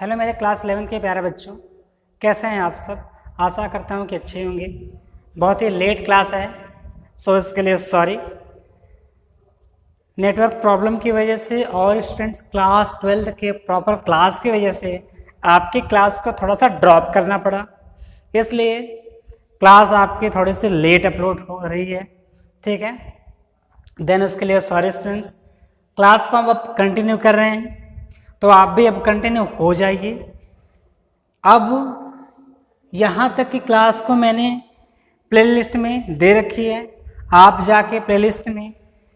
Hello मेरे class 11 के प्यारे बच्चों, कैसे हैं आप सब। आशा करता हूं कि अच्छे होंगे। बहुत ही लेट क्लास है, सो इसके लिए सॉरी। नेटवर्क प्रॉब्लम की वजह से और स्टूडेंट्स क्लास 12 के प्रॉपर क्लास की वजह से आपकी क्लास को थोड़ा सा ड्रॉप करना पड़ा, इसलिए क्लास आपकी थोड़ी सी लेट अपलोड हो रही है। ठीक है, देन उसके लिए सॉरी स्टूडेंट्स। क्लास को हम अब कंटिन्यू कर रहे हैं, तो आप भी अब कंटिन्यू हो जाइए। अब यहाँ तक की क्लास को मैंने प्लेलिस्ट में दे रखी है, आप जाके प्लेलिस्ट में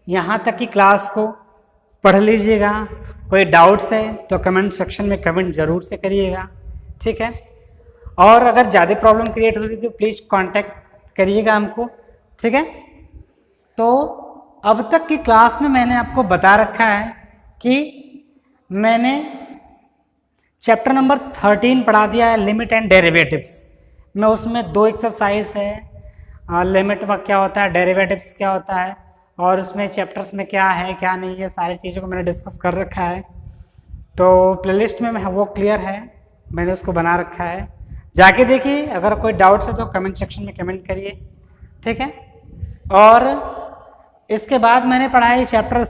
यहाँ तक की क्लास को पढ़ लीजिएगा। कोई डाउट्स है तो कमेंट सेक्शन में कमेंट ज़रूर से करिएगा, ठीक है। और अगर ज़्यादा प्रॉब्लम क्रिएट हो रही तो प्लीज़ कांटेक्ट करिएगा हमको, ठीक है। तो अब तक की क्लास में मैंने आपको बता रखा है कि मैंने चैप्टर नंबर 13 पढ़ा दिया है, लिमिट एंड डेरिवेटिव्स में। उसमें 2 एक्सरसाइज है, लिमिट में क्या होता है, डेरिवेटिव्स क्या होता है, और उसमें चैप्टर्स में क्या है क्या नहीं है, सारी चीज़ों को मैंने डिस्कस कर रखा है। तो प्लेलिस्ट में वो क्लियर है, मैंने उसको बना रखा है, जाके देखिए। अगर कोई डाउट्स है तो कमेंट सेक्शन में कमेंट करिए, ठीक है। और इसके बाद मैंने पढ़ा है चैप्टर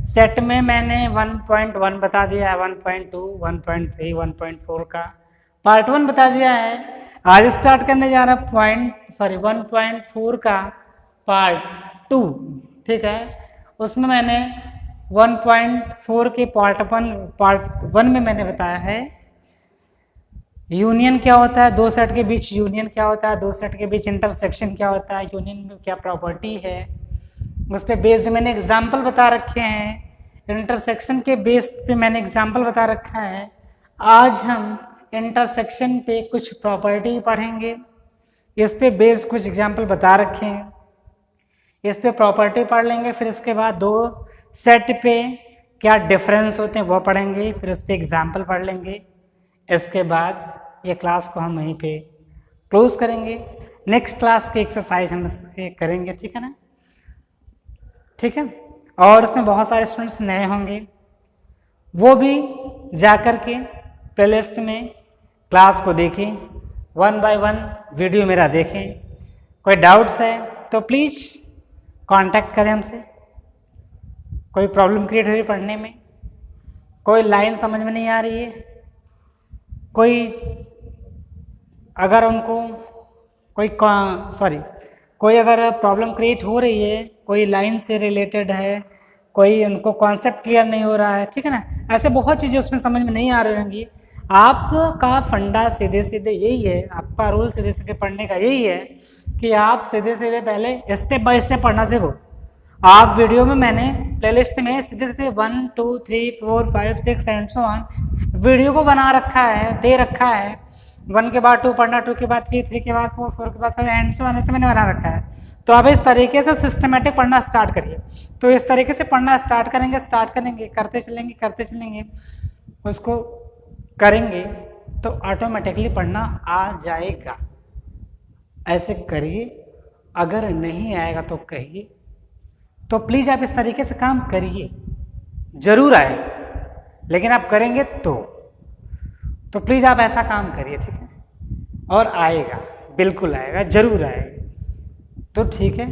सेट में मैंने 1.1 बता दिया है, 1.2, 1.3, 1.4 का पार्ट 1 बता दिया है। आज स्टार्ट करने जा रहा 1.4 का पार्ट 2, ठीक है। उसमें मैंने 1.4 के पार्ट 1 में मैंने बताया है यूनियन क्या होता है, दो सेट के बीच यूनियन क्या होता है, दो सेट के बीच इंटरसेक्शन क्या होता है, यूनियन में क्या प्रॉपर्टी है, उस पर बेस मैंने एग्जाम्पल बता रखे हैं। इंटरसेक्शन के बेस पे मैंने एग्जाम्पल बता रखा है। आज हम इंटरसेक्शन पे कुछ प्रॉपर्टी पढ़ेंगे, इस पे बेस्ड कुछ एग्जाम्पल बता रखे हैं, इस पे प्रॉपर्टी पढ़ लेंगे। फिर इसके बाद दो सेट पे क्या डिफरेंस होते हैं वो पढ़ेंगे, फिर उस पर एग्जाम्पल पढ़ लेंगे। इसके बाद ये क्लास को हम वहीं पे क्लोज करेंगे। नेक्स्ट क्लास की एक्सरसाइज हम करेंगे, ठीक है ना, ठीक है। और इसमें बहुत सारे स्टूडेंट्स नए होंगे, वो भी जाकर के प्लेलिस्ट में क्लास को देखें, 1 बाय 1 वीडियो मेरा देखें। कोई डाउट्स है तो प्लीज़ कांटेक्ट करें हमसे। कोई प्रॉब्लम क्रिएट हो रही पढ़ने में, कोई लाइन समझ में नहीं आ रही है, कोई अगर उनको कोई अगर प्रॉब्लम क्रिएट हो रही है, कोई लाइन से रिलेटेड है, कोई उनको कॉन्सेप्ट क्लियर नहीं हो रहा है, ठीक है ना, ऐसे बहुत चीज़ें उसमें समझ में नहीं आ रही होंगी। आपका फंडा सीधे सीधे यही है, आपका रूल सीधे सीधे पढ़ने का यही है कि आप सीधे सीधे पहले स्टेप बाय स्टेप पढ़ना सीखो। आप वीडियो में मैंने प्लेलिस्ट में सीधे सीधे 1, 2, 3, 4, 5, 6 एंड सो ऑन वीडियो को बना रखा है, दे रखा है। 1 के बाद 2 पढ़ना, 2 के बाद 3, 3 के बाद 4, 4 के बाद 5 एंड सो ऑन, ऐसे मैंने बना रखा है। तो अब इस तरीके से सिस्टमेटिक पढ़ना स्टार्ट करिए। तो इस तरीके से पढ़ना स्टार्ट करेंगे, करते चलेंगे, उसको करेंगे तो ऑटोमेटिकली पढ़ना आ जाएगा। ऐसे करिए, अगर नहीं आएगा तो कहिए। तो प्लीज़ आप इस तरीके से काम करिए, जरूर आए, लेकिन आप करेंगे तो प्लीज़ आप ऐसा काम करिए, ठीक है। और आएगा, बिल्कुल आएगा, जरूर आएगा। तो ठीक है,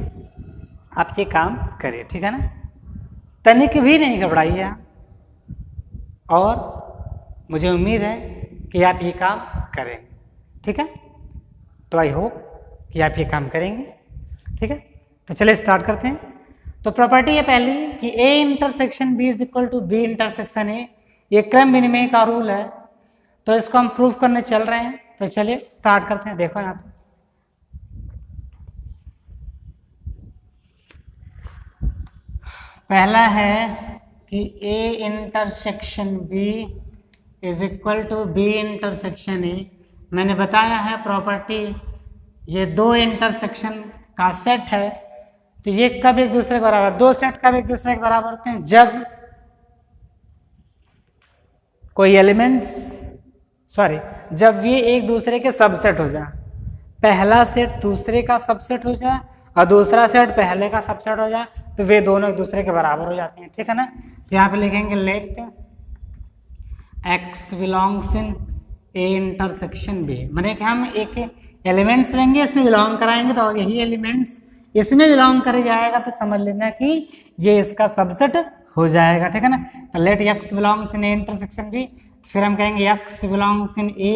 आप ये काम करिए, ठीक है ना, तनिक भी नहीं घबराइए आप। और मुझे उम्मीद है कि आप ये काम करेंगे, ठीक है। तो आई होप कि आप ये काम करेंगे, ठीक है। तो चलिए स्टार्ट करते हैं। तो प्रॉपर्टी है पहली कि A intersection B is equal to B intersection A, ये क्रम विनिमय का रूल है। तो इसको हम प्रूव करने चल रहे हैं, तो चलिए स्टार्ट करते हैं। देखो यहाँ पे पहला है कि A intersection B is equal to B intersection A। मैंने बताया है प्रॉपर्टी, ये 2 इंटरसेक्शन का सेट है, तो ये कब एक दूसरे के बराबर, 2 सेट कब एक दूसरे के बराबर होते हैं, जब कोई जब ये एक दूसरे के सबसेट हो जाए। पहला सेट दूसरे का सबसेट हो जाए और दूसरा सेट पहले का सबसेट हो जाए, तो वे दोनों एक दूसरे के बराबर हो जाते हैं, ठीक है ना। तो यहाँ पे लिखेंगे let x belongs in A intersection B. मैंने कि हम एक एलिमेंट्स लेंगे, इसमें बिलोंग कराएंगे तो यही एलिमेंट्स इसमें बिलोंग कर जाएगा, तो समझ लेना कि ये इसका सबसेट हो जाएगा, ठीक है ना। तो let x belongs in A intersection B, फिर हम कहेंगे x belongs in A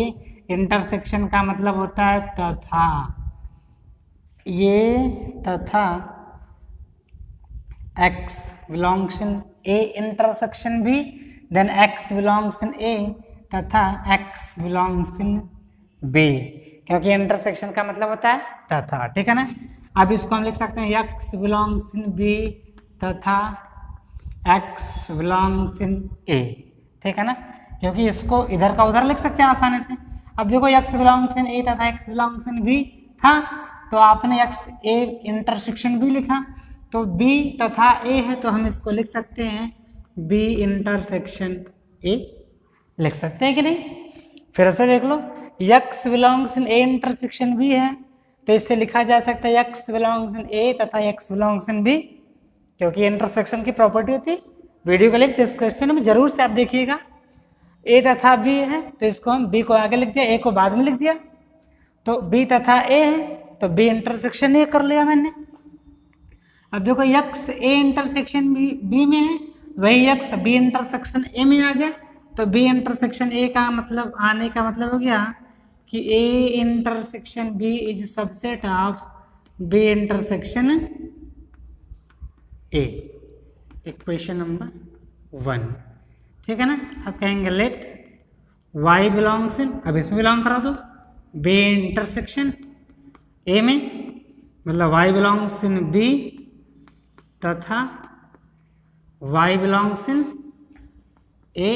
intersection का मतलब होता है तथा, ये तथा x belongs in A intersection B, then x belongs in A तथा x belongs in B, क्योंकि इंटरसेक्शन का मतलब होता है तथा, ठीक है ना। अब इसको हम लिख सकते हैं x belongs in B तथा x belongs in A, ठीक है ना, क्योंकि इसको इधर का उधर लिख सकते हैं आसानी से। अब देखो x belongs in A तथा x belongs in B था, तो आपने x A इंटरसेक्शन B लिखा, तो B तथा A है तो हम इसको लिख सकते हैं B इंटरसेक्शन A, लिख सकते हैं कि नहीं। फिर से देख लो, x belongs in A intersection B है तो इससे लिखा जा सकता है x बिलोंग्स इन A तथा x बिलोंग्स इन B, क्योंकि इंटरसेक्शन की प्रॉपर्टी होती है। वीडियो का लिंक डिस्क्रिप्शन में जरूर से आप देखिएगा। A तथा B है तो इसको हम B को आगे लिख दिया, A को बाद में लिख दिया, तो B तथा A है तो B इंटरसेक्शन A कर लिया मैंने। अब देखो x A इंटरसेक्शन B में है, वही x B इंटरसेक्शन A में आ गया, तो B इंटरसेक्शन A का मतलब आने का मतलब हो गया कि A intersection B is subset of B intersection A, equation number 1, ठीक है ना। अब कहेंगे लेट y बिलोंग्स इन, अब इसमें बिलोंग करा दो B इंटरसेक्शन A में, मतलब y बिलोंग्स इन B तथा y बिलोंग्स इन A,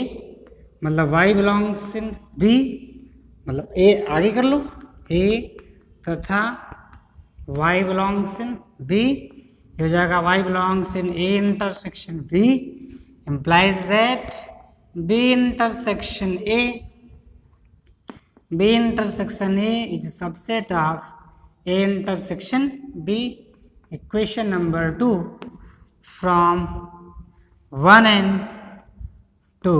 मतलब y बिलोंग्स इन B, मतलब A आगे कर लो A तथा y बिलोंग्स इन B, हो जाएगा y belongs in A intersection B implies that B intersection A is subset of A intersection B. Equation number 2 from 1 and 2,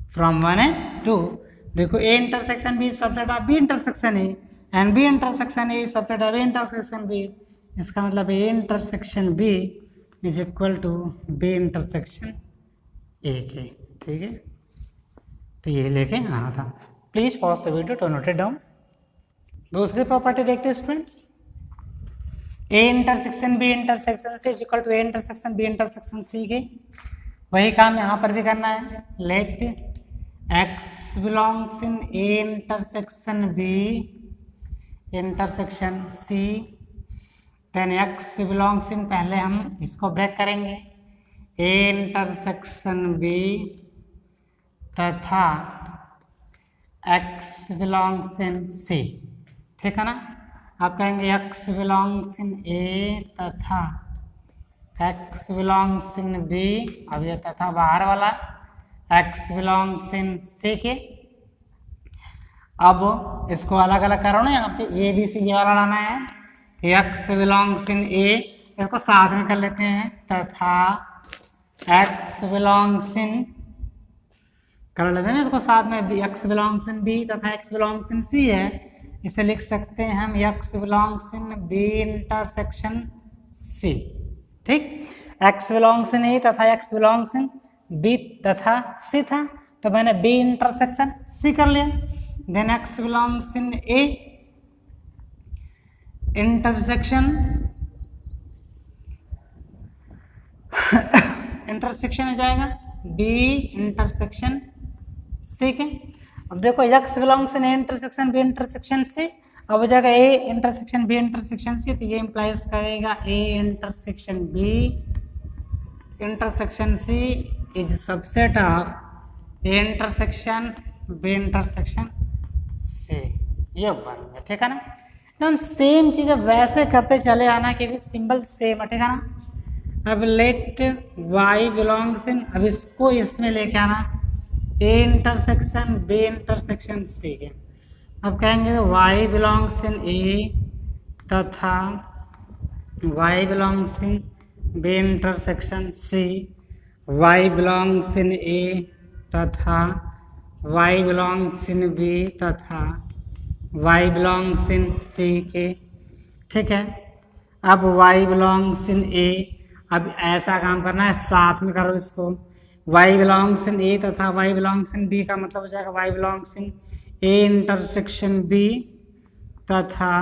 from 1 and 2 देखो A intersection B is subset of B intersection A and B intersection A is subset of A intersection B, इसका मतलब A intersection B is equal to B intersection A के, ठीक है। तो ये लेके आना था, please pause the video to note it down. दूसरी प्रॉपर्टी देखते हैं students, A intersection B intersection C is equal to A intersection B intersection C के, वही काम यहाँ पर भी करना है। Let x belongs in A intersection B intersection C, then x belongs in, पहले हम इसको ब्रेक करेंगे, A इंटरसेक्शन B तथा x बिलोंग्स इन C, ठीक है ना। आप कहेंगे x बिलोंग्स इन A तथा x बिलोंग्स इन B, अब ये तथा बाहर वाला x बिलोंग्स इन C के। अब इसको अलग अलग करो ना, यहाँ पे A B C ये वाला लाना है, x बिलोंग्स इन A, इसको साथ में कर लेते हैं, तथा x बिलोंग्स इन, कर लेते हैं ना इसको साथ में, x बिलोंग्स इन B तथा x बिलोंग्स इन C है, इसे लिख सकते हैं हम x belongs in B intersection C, ठीक। x बिलोंग्स इन A तथा x बिलोंग्स इन B तथा C था, तो मैंने B इंटरसेक्शन C कर लिया। Then x belongs in A intersection intersection हो जाएगा B इंटरसेक्शन C के। अब देखो x belongs in A intersection B intersection C, अब हो जाएगा A intersection B intersection C, तो ये इंप्लाइज करेगा A intersection B intersection C is subset of A intersection B intersection C, ये बन गया, ठीक है ना। तो हम सेम चीज अब वैसे करते चले आना, क्योंकि सिंबल सेम है, ठीक है ना। अब लेट y बिलोंग्स इन, अब इसको इसमें लेके आना A intersection B intersection C के। अब कहेंगे y बिलोंग्स इन A तथा y belongs in B intersection C, y belongs in A तथा y बिलोंग्स इन बी तथा y बिलोंग्स इन सी के। ठीक है, अब y बिलोंग्स इन ए, अब ऐसा काम करना है, साथ में करो इसको। y बिलोंग्स इन ए तथा y बिलोंग्स इन बी का मतलब हो जाएगा y belongs in A intersection B तथा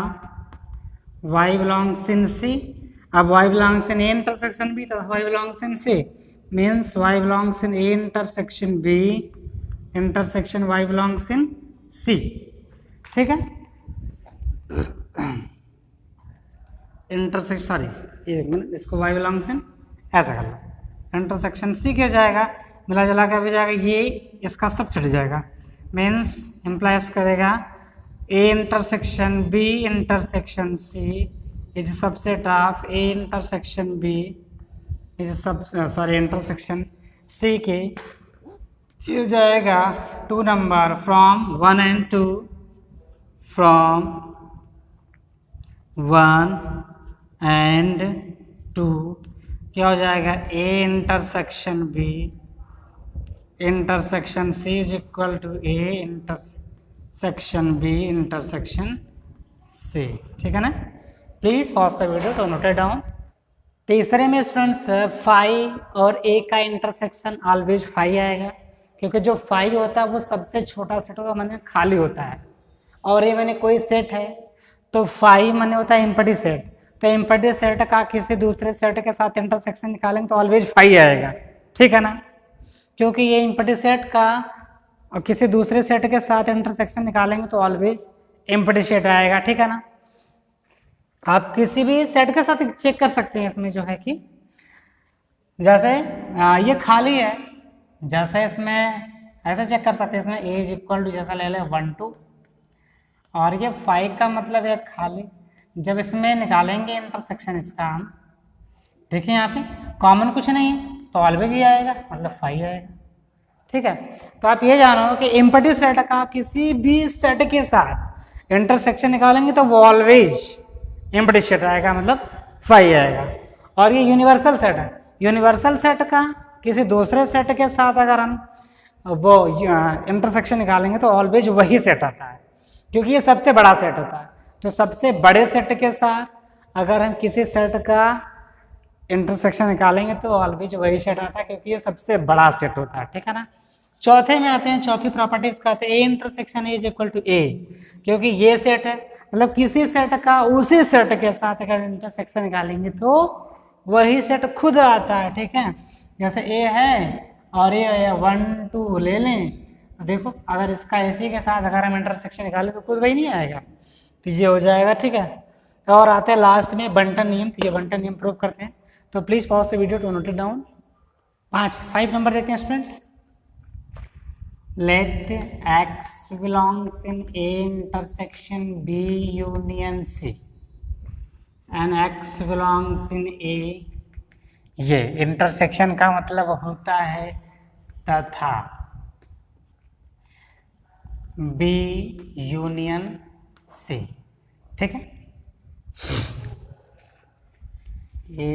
y बिलोंग्स इन सी। अब y belongs in A intersection B तथा y belongs in C means y belongs in A intersection B intersection y belongs in C. ठीक है, intersection, sorry इसको y belongs in ऐसा कर लो, intersection C क्या हो जाएगा, मिला जुला कर हो जाएगा, ये इसका सबसेट हो जाएगा, मीन्स इम्प्लाइज करेगा A intersection B intersection C is subset of A intersection B is sub, sorry intersection C के। ये हो जाएगा 2 number from 1 and 2, from 1 and 2 क्या हो जाएगा, A intersection B intersection C is equal to A intersection B intersection C. ठीक है ना, please pause the video to note it down. तीसरे में स्टूडेंट्स फाई और ए का इंटरसेक्शन ऑलवेज फाई आएगा, क्योंकि जो फाई होता है वो सबसे छोटा सेट होता है, मैंने खाली होता है, और ये मैंने कोई सेट है तो फाई मैंने होता है एम्प्टी सेट, तो एम्प्टी सेट का किसी दूसरे सेट के साथ इंटरसेक्शन निकालेंगे तो ऑलवेज फाई आएगा। ठीक है ना, क्योंकि ये एम्प्टी सेट का और किसी दूसरे सेट के साथ इंटरसेक्शन निकालेंगे तो ऑलवेज एम्प्टी सेट आएगा। ठीक है ना, आप किसी भी सेट के साथ चेक कर सकते हैं इसमें जो है कि जैसे ये खाली है, जैसे इसमें ऐसे चेक कर सकते हैं, इसमें ए इज इक्वल टू जैसा ले लें 1 2 और ये 5 का मतलब है खाली। जब इसमें निकालेंगे इंटरसेक्शन इसका हम देखिए यहाँ पे कॉमन कुछ नहीं है तो ऑलवेज ही आएगा, मतलब 5 आएगा। ठीक है, तो आप ये जानो कि एम्प्टी सेट का किसी भी सेट के साथ इंटरसेक्शन निकालेंगे तो वो ऑलवेज एम्प्टी सेट आएगा, मतलब 5 आएगा। और ये यूनिवर्सल सेट है, यूनिवर्सल सेट का किसी दूसरे सेट के साथ अगर हम वो इंटरसेक्शन निकालेंगे तो ऑलवेज वही सेट आता है, क्योंकि ये सबसे बड़ा सेट होता है। तो सबसे बड़े सेट के साथ अगर हम किसी सेट का इंटरसेक्शन निकालेंगे तो ऑलवेज वही सेट आता है, क्योंकि ये सबसे बड़ा सेट होता है। ठीक है ना, चौथे में आते हैं, चौथी प्रॉपर्टीज कहते हैं A intersection A is equal to A, क्योंकि ये सेट है, मतलब किसी सेट का उसी सेट के साथ अगर इंटरसेक्शन निकालेंगे तो वही सेट खुद आता है। ठीक है, जैसे ए है और ये 1 2 ले लें तो देखो अगर इसका एसी के साथ अगर हम इंटरसेक्शन निकालें तो खुद वही नहीं आएगा, तो ये हो जाएगा। ठीक है, तो और आते हैं लास्ट में बंटन नियम, तो ये बंटन नियम प्रूव करते हैं, तो please pause the video to note it down. 5 number देखते हैं students. Let x belongs in A intersection B union C and X belongs in A, ये इंटरसेक्शन का मतलब होता है तथा बी यूनियन सी। ठीक है, A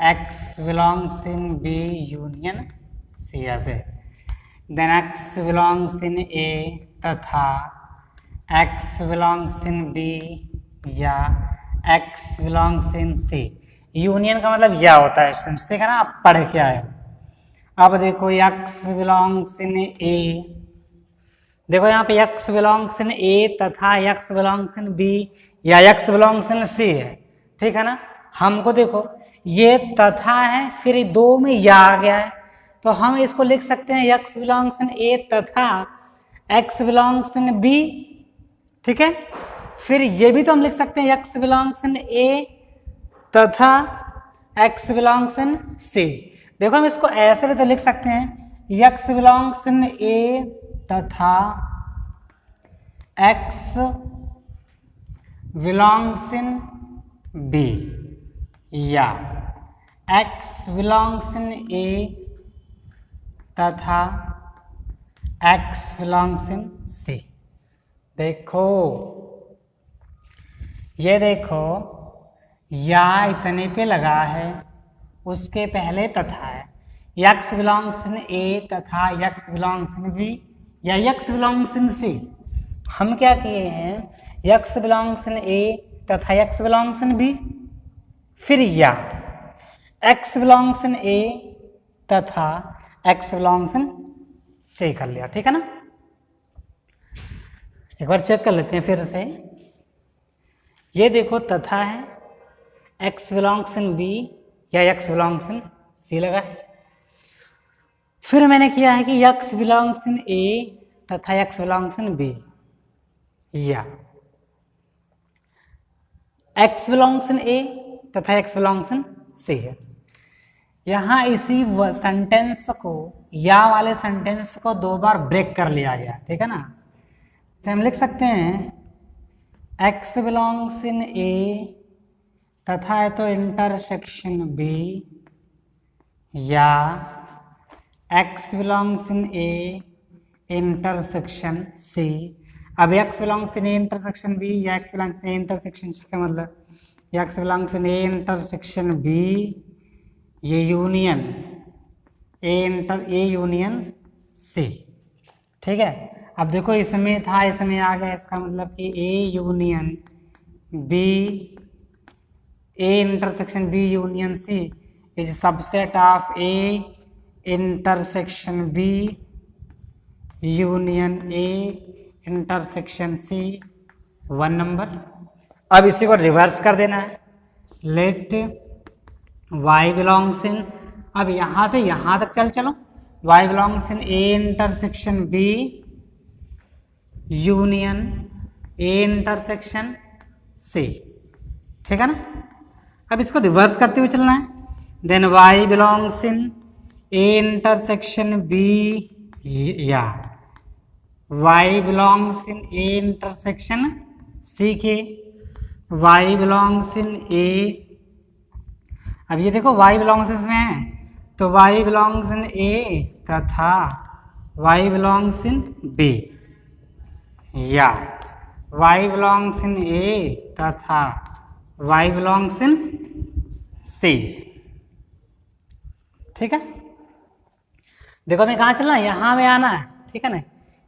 x belongs in B union C ऐसे, then x belongs in A तथा एक्स बिलोंग्स इन बी या x belongs in C. Union का मतलब यह होता है स्टूडेंट्स, ठीक है ना, आप पढ़ के आए। अब देखो एक्स बिलोंग्स इन ए, देखो यहाँ पे एक्स बिलोंग्स इन ए तथा एक्स बिलोंग्स इन बी या एक्स बिलोंग्स इन सी है। ठीक है ना, हमको देखो ये तथा है, फिर 2 में या आ गया है, तो हम इसको लिख सकते हैं एक्स बिलोंग्स इन ए तथा एक्स बिलोंग्स इन बी। ठीक है, फिर ये भी तो हम लिख सकते हैं एक्स बिलोंग्स इन ए तथा एक्स बिलोंग्स इन सी। देखो हम इसको ऐसे भी तो लिख सकते हैं एक्स बिलोंग्स इन ए तथा एक्स बिलोंग्स इन बी या एक्स बिलोंग्स इन ए तथा एक्स बिलोंग्स इन सी। देखो ये देखो या इतने पे लगा है, उसके पहले तथा है, x बिलोंग्स इन ए तथा x बिलोंग्स इन बी या x बिलोंग्स इन सी। हम क्या किए हैं, x बिलोंग्स इन ए तथा x बिलोंग्स इन बी, फिर या x बिलोंग्स इन ए तथा x बिलोंग्स इन सी कर लिया। ठीक है ना, एक बार चेक कर लेते हैं फिर से। ये देखो तथा है, x बिलोंग्स इन बी या x बिलोंग्स इन सी लगा है। फिर मैंने किया है कि x बिलोंग्स इन ए तथा x बिलोंग्स इन बी या x बिलोंग्स इन ए तथा x बिलोंग्स इन सी है। यहां इसी सेंटेंस को, या वाले सेंटेंस को दो बार ब्रेक कर लिया गया। ठीक है ना, तो हम लिख सकते हैं x बिलोंग्स इन ए तथा है तो इंटरसेक्शन बी या x belongs in A intersection C. अब x belongs in A intersection B या x belongs in A intersection C का मतलब x belongs in A intersection B, ये यूनियन ए यूनियन सी। ठीक है, अब देखो इसमें था, इसमें आ गया, इसका मतलब कि A union B, A intersection B union C is subset of A intersection B union A intersection C. 1 number. अब इसी को रिवर्स कर देना है, लेट y बिलोंग्स इन, अब यहां से यहां तक चलो, y belongs in A intersection B union A intersection C. ठीक है ना, अब इसको रिवर्स करते हुए चलना है। Then y belongs in A intersection B या y belongs in A intersection C के y बिलोंग्स इन ए। अब ये देखो y बिलोंग्स इसमें है तो y बिलोंग्स इन ए तथा y बिलोंग्स इन बी या y बिलोंग्स इन ए तथा y बिलोंग्स इन सी। ठीक है, देखो हमें कहाँ चलना है, यहाँ में आना है। ठीक है ना,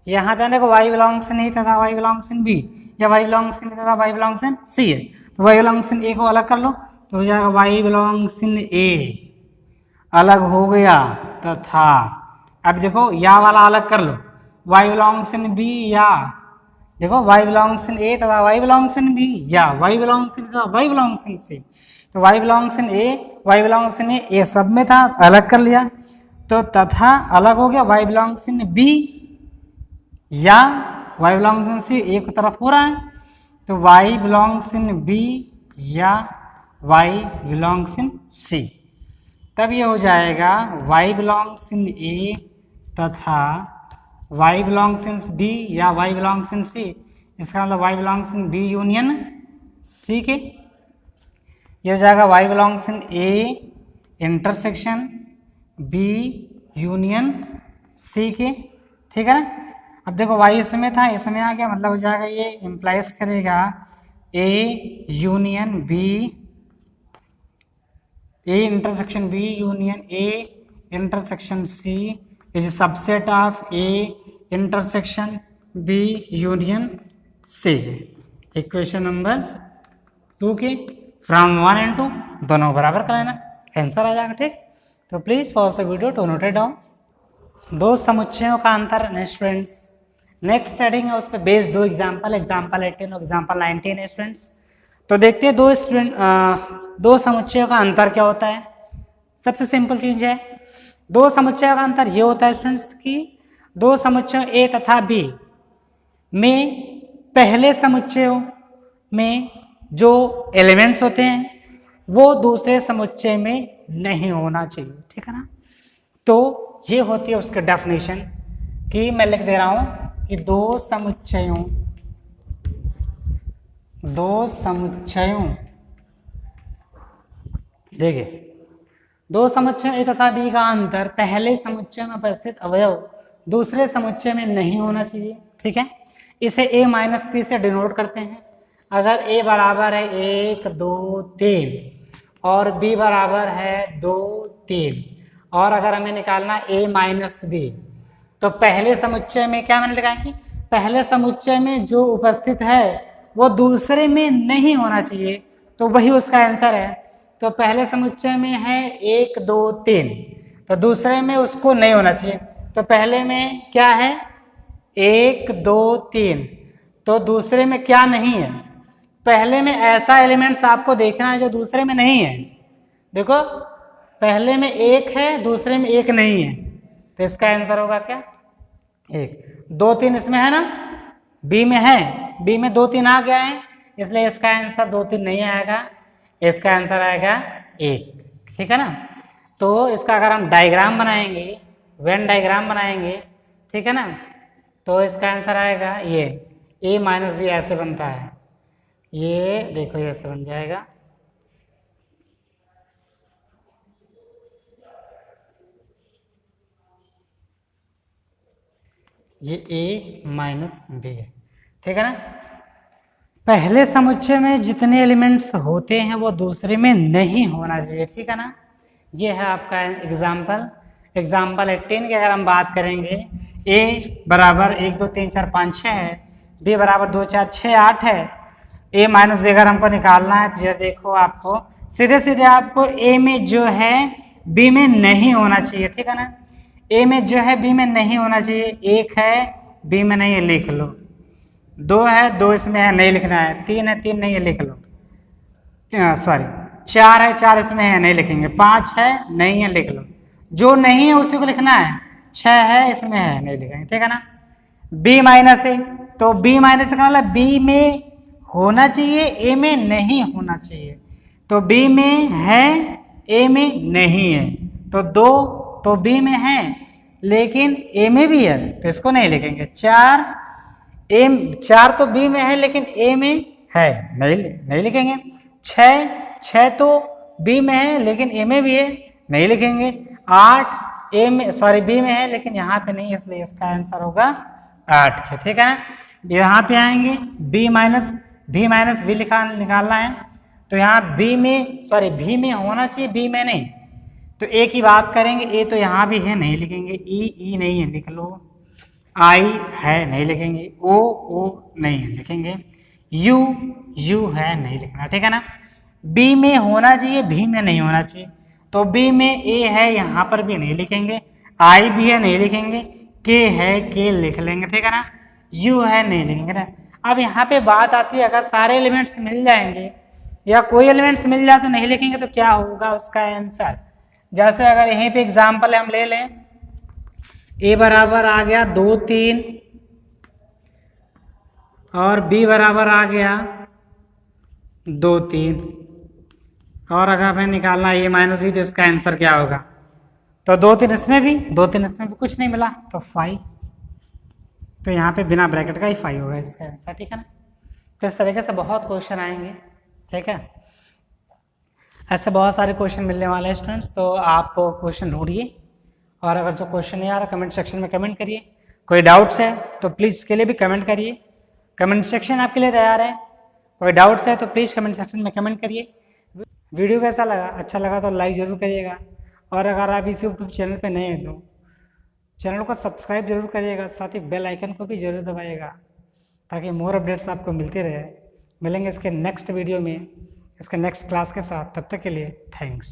यहाँ पे देखो y बिलोंग्स इन ए तथा y बिलोंग्स इन बी या y बिलोंग्स इन तथा y बिलोंग्स इन सी है, तो y बिलोंग्स इन ए को अलग कर लो तो हो जाएगा y बिलोंग्स इन ए अलग हो गया तथा, अब देखो या वाला अलग कर लो, y बिलोंग्स इन बी या, देखो y बिलोंग्स इन ए तथा y बिलोंग्स इन बी या y बिलोंग्स इन तथा y बिलोंग्स इन सी। तो y belongs in A, y belongs in ए सब में था, अलग कर लिया तो तथा अलग हो गया, y बिलोंग्स इन बी या y बिलोंग्स इन सी एक तरफ हो रहा है तो y बिलोंग्स इन बी या y बिलोंग्स इन सी। तब ये हो जाएगा y बिलोंग्स इन ए तथा y बिलोंग्स इन बी या y बिलोंग्स इन सी, इसका मतलब y belongs in B union C के। ये हो जाएगा y belongs in A intersection B union C के। ठीक है ना, अब देखो y इसमें था, इसमें आ गया, मतलब हो जाएगा ये इम्प्लाइज करेगा A union B, A intersection B union A intersection C is subset of A intersection B union C. Equation number 2 के फ्रॉम 1 and 2 दोनों बराबर कर लेना, आंसर आ जाएगा। ठीक, तो please pause the video to note it down. दो समुच्चयों का अंतर स्टूडेंट्स, नेक्स्ट स्टडिंग है उस पर बेस्ड दो एग्जाम्पल 18 और एग्जाम्पल 19 है स्टूडेंट्स। तो देखते हैं दो समुच्चयों का अंतर क्या होता है। सबसे सिंपल चीज है, दो समुच्चयों का अंतर ये होता है स्टूडेंट्स कि दो समुच्चयों ए तथा बी में पहले समुच्चयों में जो एलिमेंट्स होते हैं वो दूसरे समुच्चय में नहीं होना चाहिए। ठीक है ना, तो ये होती है उसकी डेफिनेशन कि मैं लिख दे रहा हूं कि दो समुच्चयों देखिए, दो समुच्चयों ए तथा बी का अंतर पहले समुच्चय में उपस्थित अवयव दूसरे समुच्चय में नहीं होना चाहिए। ठीक है, इसे a माइनस पी से डिनोट करते हैं। अगर a बराबर है 1 2 3 और b बराबर है 2 3 और अगर हमें निकालना a माइनस बी, तो पहले समुच्चय में क्या मैंने लिखा है कि पहले समुच्चय में जो उपस्थित है वो दूसरे में नहीं होना चाहिए, तो वही उसका आंसर है। तो पहले समुच्चय में है 1 2 3, तो दूसरे में उसको नहीं होना चाहिए। तो पहले में क्या है 1 2 3, तो दूसरे में क्या नहीं है, पहले में ऐसा एलिमेंट्स आपको देखना है जो दूसरे में नहीं है। देखो पहले में 1 है, दूसरे में 1 नहीं है, तो इसका आंसर होगा क्या 1। 2 3 इसमें है ना, बी में है, बी में 2 3 आ गया है, इसलिए इसका आंसर 2 3 नहीं आएगा, इसका आंसर आएगा 1। ठीक है ना। तो इसका अगर हम डायग्राम बनाएंगे, वेन डायग्राम बनाएंगे, ठीक है ना, तो इसका आंसर आएगा ये a माइनस बी ऐसे बनता है, ये देखो ये ऐसे बन जाएगा, ये a माइनस बी है। ठीक है ना। पहले समुच्चय में जितने एलिमेंट्स होते हैं वो दूसरे में नहीं होना चाहिए। ठीक है ना। ये है आपका एग्जाम्पल 18 की अगर हम बात करेंगे, a बराबर 1 2 3 4 5 6 है, b बराबर 2 4 6 8 है, a माइनस बी अगर हमको निकालना है तो ये देखो आपको सीधे सीधे आपको a में जो है b में नहीं होना चाहिए। ठीक है ना। a में जो है b में नहीं होना चाहिए, 1 है b में नहीं है लिख लो, 2 है 2 इसमें है नहीं लिखना है, 3 है 3 नहीं है लिख लो, सॉरी 4 है 4 इसमें है नहीं लिखेंगे, 5 है नहीं है लिख लो, जो नहीं है उसी को लिखना है, 6 है इसमें है नहीं लिखेंगे। ठीक है ना। b माइनस है, तो b माइनस का मतलब b में होना चाहिए a में नहीं होना चाहिए, तो b में है a में नहीं है, तो 2 तो b में है लेकिन a में भी है, तो इसको नहीं लिखेंगे। 4 तो b में है लेकिन a में है नहीं लिखेंगे। 6 तो b में है लेकिन a में भी है नहीं लिखेंगे। 8 a में सॉरी b में है लेकिन यहाँ पे नहीं, इसलिए इसका आंसर होगा 8 के। ठीक है ना। यहाँ पे आएंगे b माइनस बी निकालना है, तो यहाँ b में होना चाहिए b में नहीं, तो a की बात करेंगे, a तो यहाँ भी है नहीं लिखेंगे, ई नहीं है लिख लो, आई है नहीं लिखेंगे, ओ नहीं है लिखेंगे, यू है नहीं लिखना। ठीक है ना। बी में होना चाहिए बी में नहीं होना चाहिए, तो बी में ए है यहाँ पर भी नहीं लिखेंगे, आई भी है नहीं लिखेंगे, के है के लिख लेंगे। ठीक है ना। यू है नहीं लिखेंगे ना। अब यहाँ पे बात आती है अगर सारे एलिमेंट्स मिल जाएंगे या कोई एलिमेंट्स मिल जाए तो नहीं लिखेंगे तो क्या होगा उसका आंसर। जैसे अगर यहीं पे एग्जाम्पल हम ले लें, ए बराबर आ गया 2 3 और बी बराबर आ गया 2 3, और अगर हमें निकालना ए माइनस बी तो इसका आंसर क्या होगा, तो 2 3 इसमें भी कुछ नहीं मिला तो 5, तो यहाँ पे बिना ब्रैकेट का ही 5 होगा इसका आंसर। ठीक है ना। तो इस तरीके से बहुत क्वेश्चन आएंगे। ठीक है। ऐसे बहुत सारे क्वेश्चन मिलने वाले हैं स्टूडेंट्स, तो आप क्वेश्चन ढूंढिए और अगर जो क्वेश्चन नहीं आ रहा कमेंट सेक्शन में कमेंट करिए। कोई डाउट्स है तो प्लीज़ उसके लिए भी कमेंट करिए, कमेंट सेक्शन आपके लिए तैयार है। कोई डाउट्स है तो प्लीज़ कमेंट सेक्शन में कमेंट करिए। वीडियो कैसा लगा, अच्छा लगा तो लाइक ज़रूर करिएगा, और अगर आप इस यूट्यूब चैनल पर नए हैं तो चैनल को सब्सक्राइब जरूर करिएगा, साथ ही बेल आइकन को भी जरूर दबाइएगा ताकि मोर अपडेट्स आपको मिलते रहे। मिलेंगे इसके नेक्स्ट वीडियो में, इसके नेक्स्ट क्लास के साथ। तब तक के लिए थैंक्स।